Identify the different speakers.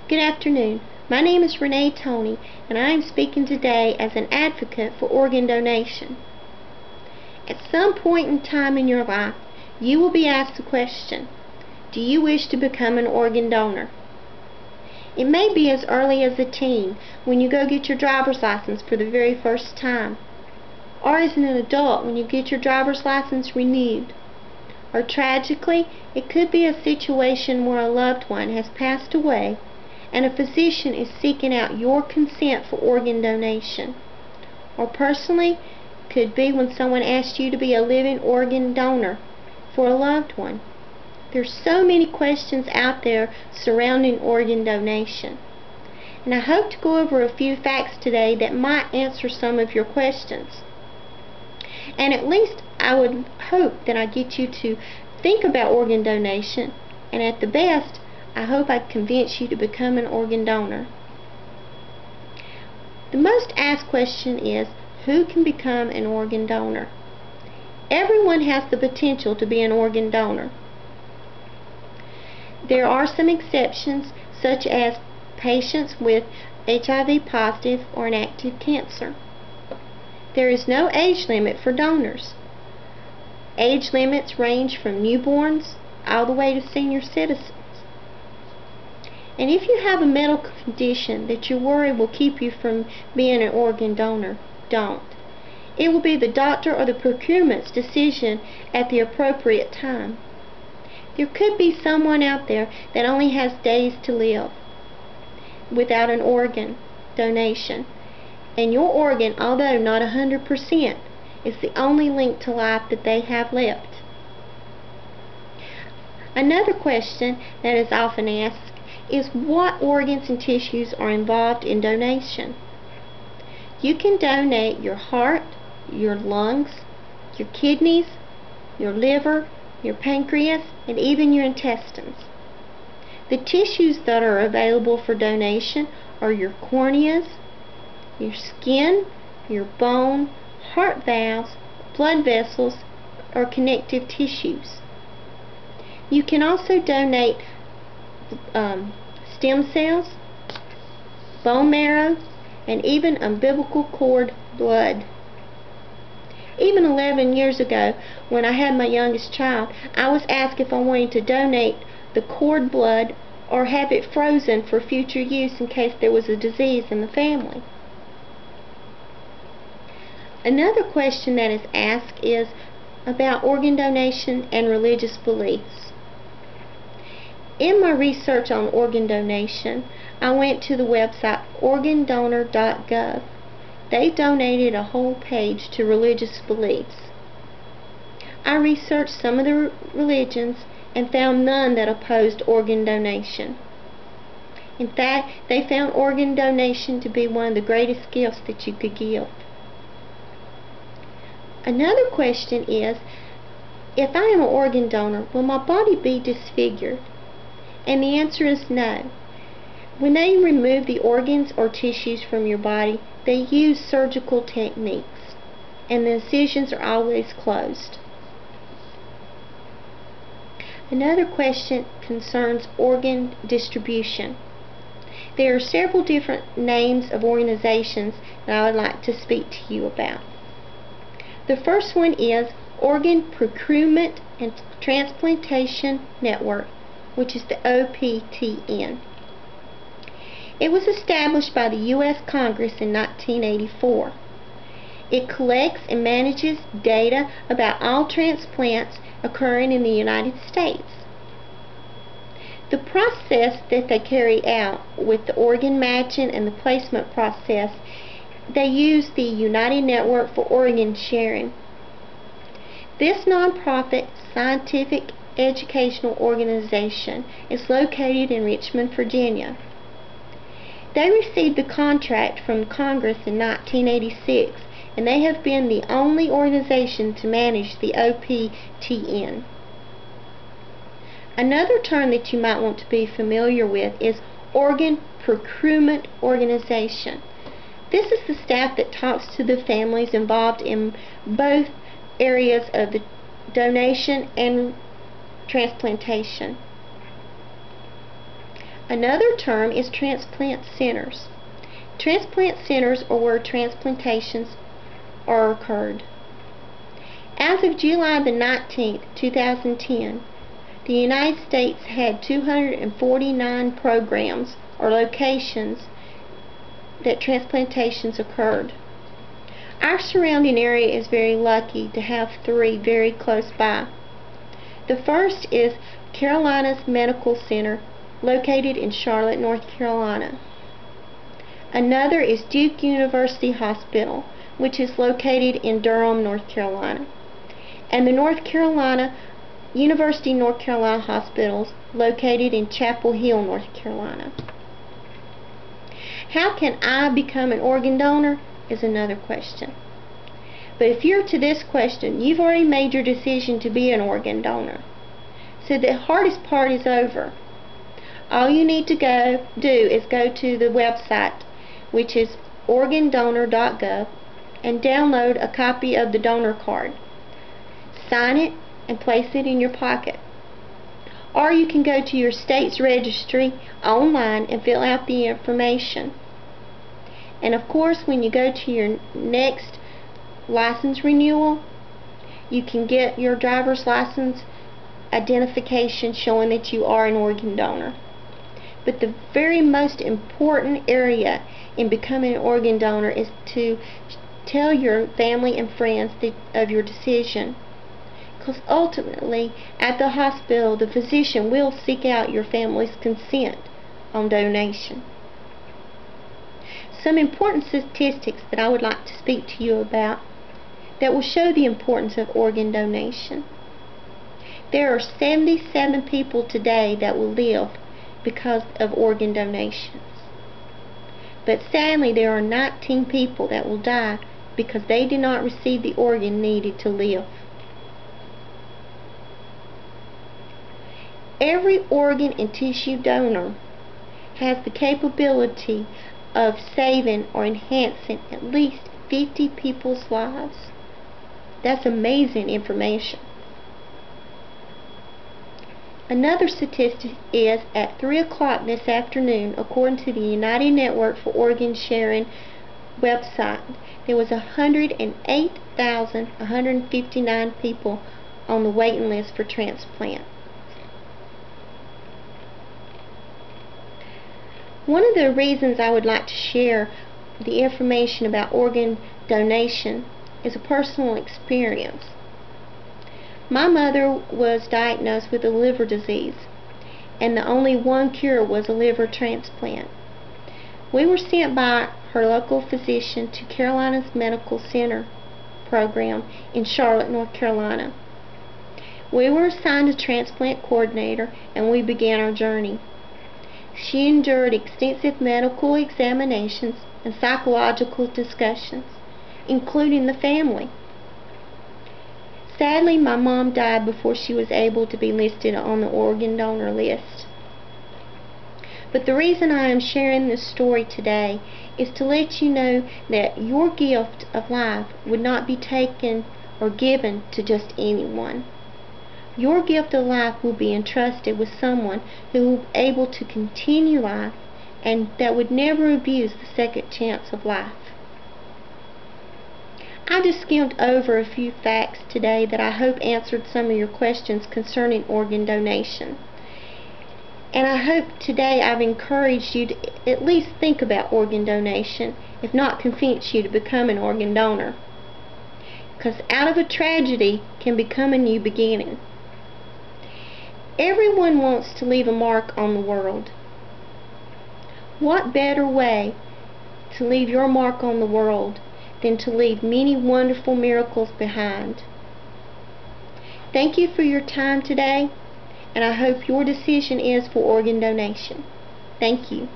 Speaker 1: Good afternoon. My name is Renee Toney, and I am speaking today as an advocate for organ donation. At some point in time in your life, you will be asked the question, do you wish to become an organ donor? It may be as early as a teen, when you go get your driver's license for the very first time, or as an adult when you get your driver's license renewed. Or tragically, it could be a situation where a loved one has passed away and a physician is seeking out your consent for organ donation. Or personally, it could be when someone asks you to be a living organ donor for a loved one. There's so many questions out there surrounding organ donation. And I hope to go over a few facts today that might answer some of your questions. And at least I would hope that I get you to think about organ donation, and at the best, I hope I convince you to become an organ donor. The most asked question is, who can become an organ donor? Everyone has the potential to be an organ donor. There are some exceptions, such as patients with HIV positive or an active cancer. There is no age limit for donors. Age limits range from newborns all the way to senior citizens. And if you have a medical condition that you worry will keep you from being an organ donor, don't. It will be the doctor or the procurement's decision at the appropriate time. There could be someone out there that only has days to live without an organ donation. And your organ, although not 100%, is the only link to life that they have left. Another question that is often asked is what organs and tissues are involved in donation. You can donate your heart, your lungs, your kidneys, your liver, your pancreas, and even your intestines. The tissues that are available for donation are your corneas, your skin, your bone, heart valves, blood vessels, or connective tissues. You can also donate stem cells, bone marrow, and even umbilical cord blood. Even 11 years ago, when I had my youngest child, I was asked if I wanted to donate the cord blood or have it frozen for future use in case there was a disease in the family. Another question that is asked is about organ donation and religious beliefs. In my research on organ donation, I went to the website organdonor.gov. They donated a whole page to religious beliefs. I researched some of the religions and found none that opposed organ donation. In fact, they found organ donation to be one of the greatest gifts that you could give. Another question is, if I am an organ donor, will my body be disfigured? And the answer is no. When they remove the organs or tissues from your body, they use surgical techniques, and the incisions are always closed. Another question concerns organ distribution. There are several different names of organizations that I would like to speak to you about. The first one is Organ Procurement and Transplantation Network, which is the OPTN. It was established by the U.S. Congress in 1984. It collects and manages data about all transplants occurring in the United States. The process that they carry out with the organ matching and the placement process, they use the United Network for Organ Sharing. This nonprofit scientific educational organization is located in Richmond, Virginia. They received the contract from Congress in 1986, and they have been the only organization to manage the OPTN. Another term that you might want to be familiar with is Organ Procurement Organization. This is the staff that talks to the families involved in both areas of the donation and transplantation. Another term is transplant centers. Transplant centers are where transplantations are occurred. As of July the 19th, 2010, the United States had 249 programs or locations that transplantations occurred. Our surrounding area is very lucky to have 3 very close by. The first is Carolinas Medical Center, located in Charlotte, North Carolina. Another is Duke University Hospital, which is located in Durham, North Carolina. And the University North Carolina Hospitals, located in Chapel Hill, North Carolina. How can I become an organ donor is another question. But if you're to this question, you've already made your decision to be an organ donor. So the hardest part is over. All you need to do is go to the website, which is organdonor.gov, and download a copy of the donor card. Sign it and place it in your pocket. Or you can go to your state's registry online and fill out the information. And of course, when you go to your next license renewal, you can get your driver's license identification showing that you are an organ donor. But the very most important area in becoming an organ donor is to tell your family and friends of your decision. Because ultimately, at the hospital, the physician will seek out your family's consent on donation. Some important statistics that I would like to speak to you about that will show the importance of organ donation. There are 77 people today that will live because of organ donations. But sadly, there are 19 people that will die because they did not receive the organ needed to live. Every organ and tissue donor has the capability of saving or enhancing at least 50 people's lives. That's amazing information. Another statistic is at 3 o'clock this afternoon, according to the United Network for Organ Sharing website, there was 108,159 people on the waiting list for transplant. One of the reasons I would like to share the information about organ donation is a personal experience. My mother was diagnosed with a liver disease, and the only one cure was a liver transplant. We were sent by her local physician to Carolinas Medical Center program in Charlotte, North Carolina. We were assigned a transplant coordinator, and we began our journey. She endured extensive medical examinations and psychological discussions, including the family. Sadly, my mom died before she was able to be listed on the organ donor list. But the reason I am sharing this story today is to let you know that your gift of life would not be taken or given to just anyone. Your gift of life will be entrusted with someone who will be able to continue life and that would never abuse the second chance of life. I just skimmed over a few facts today that I hope answered some of your questions concerning organ donation. And I hope today I've encouraged you to at least think about organ donation, if not convince you to become an organ donor. Because out of a tragedy can become a new beginning. Everyone wants to leave a mark on the world. What better way to leave your mark on the world than to leave many wonderful miracles behind? Thank you for your time today, and I hope your decision is for organ donation. Thank you.